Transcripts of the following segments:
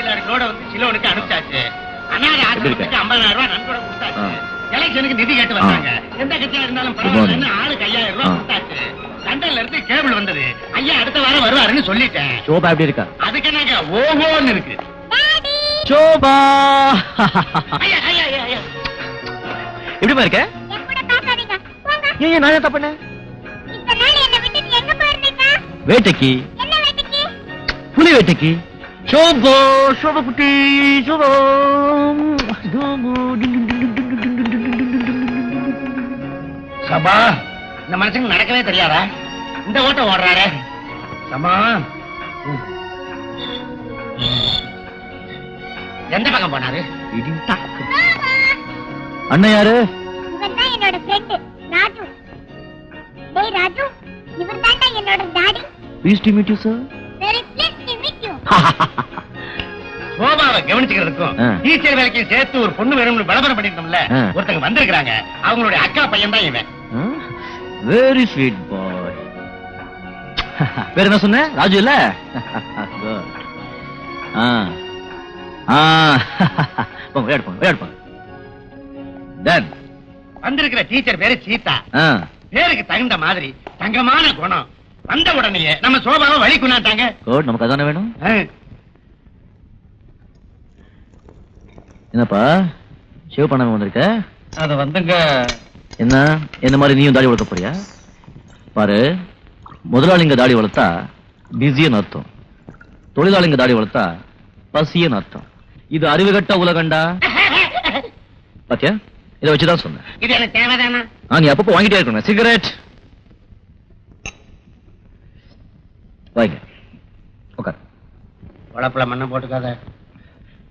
லாரிகளோட வந்து சிலோனுக்கு அனுப்பிச்சாச்சு. அனாதை ஆசிரமத்துக்கு 50,000 ரூபாய் நன்கொடை கொடுத்தாச்சு. எலெக்ஷனுக்கு நிதி கேட்டு வந்தாங்க. எந்த கட்சியா இருந்தாலும் பரவாயில்லைன்னு ஆளுக்கு 5,000 ரூபாய் கொடுத்தாச்சு. லண்டன்ல இருந்து கேபிள் வந்தது. ஐயா அடுத்த வாரம் வருவாருன்னு சொல்லிட்டேன். சோபா எப்படி இருக்கா? அதுக்கு என்னங்க ஓஹோன்னு இருக்கு. சோபா எப்படிமா இருக்க? ஏன் நான் என்ன பண்ணேன்? வேட்டைக்கு, புலி வேட்டைக்கு. சோபா சோபா குட்டி சோபா. சபா இந்த மனுஷனுக்கு நடக்கவே தெரியாதா? இந்த ஓட்டம் ஓடுறாரு. சமா எந்த பக்கம் போனாரு? அண்ணன் யாரு? என்னோட ஃப்ரெண்ட் ராஜு. டேய் ராஜு, இவர்தான்டா என்னோட daddy. Pleased to meet you sir. Very pleased to meet you. சோபாவை கவனிச்சுக்கிறதுக்கும் டீச்சர் வேலைக்கு சேர்த்து ஒரு பொண்ணு வேணும்னு விளம்பரம் பண்ணிருந்தோம்ல, ஒருத்தங்க வந்திருக்காங்க. அவங்களுடைய அக்கா பையன் தான் இவன். வெரி ஸ்வீட் பாய். வேற என்ன சொன்ன? ராஜு இல்ல? வந்திருக்கிற டீச்சர் பேரு சீதா. பேருக்கு தகுந்த மாதிரி தங்கமான குணம். வந்த உடனே நம்ம சோபாவை வழி கொண்டாட்டாங்க. நமக்கு அதானே வேணும். என்னப்பா ஷேவ் பண்ணாம வந்திருக்க? அது வந்துங்க. என்ன என்ன மாதிரி நீயும் தாடி வளர்க்க போறியா? பாரு, முதலாளிங்க தாடி வளர்த்தா பிஸின்னு அர்த்தம், தொழிலாளிங்க தாடி வளர்த்தா பசியன்னு அர்த்தம். இது அறிவுகட்ட உலகண்டா. பாத்தியா, இதை வச்சுதான் சொன்னேன். இது எனக்கு தேவைதானா? நீ அப்பப்போ வாங்கிட்டே இருக்கணும். சிகரெட் வாங்க, உட்கார். உழப்புல மண்ணை போட்டுக்காத.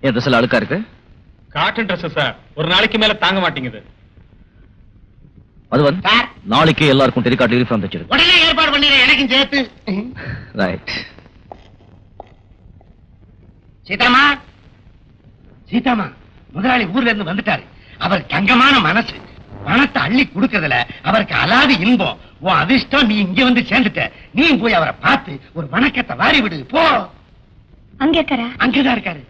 என் ட்ரெஸ் எல்லாம் அழுக்கா இருக்கு. காட்டன் ட்ரெஸ் சார், ஒரு நாளைக்கு மேல தாங்க மாட்டேங்குது. அது வந்து நாளைக்கே எல்லாருக்கும் டெலிகாட் யூனிஃபார்ம் தச்சிரு. உடனே ஏற்பாடு பண்ணிடுறேன், எனக்கும் சேர்த்து. ரைட். சீதாமா, சீதாமா, முதலாளி ஊர்ல இருந்து வந்துட்டாரு. அவர் தங்கமான மனசு, பணத்தை அள்ளி கொடுக்கறதுல அவருக்கு அலாதி இன்பம். உன் அதிர்ஷ்டம், நீ இங்க வந்து சேர்ந்துட்ட. நீ போய் அவரை பார்த்து ஒரு வணக்கத்தை வாரி விடு. போ. அங்க இருக்காரா? அங்கதான் இருக்காரு.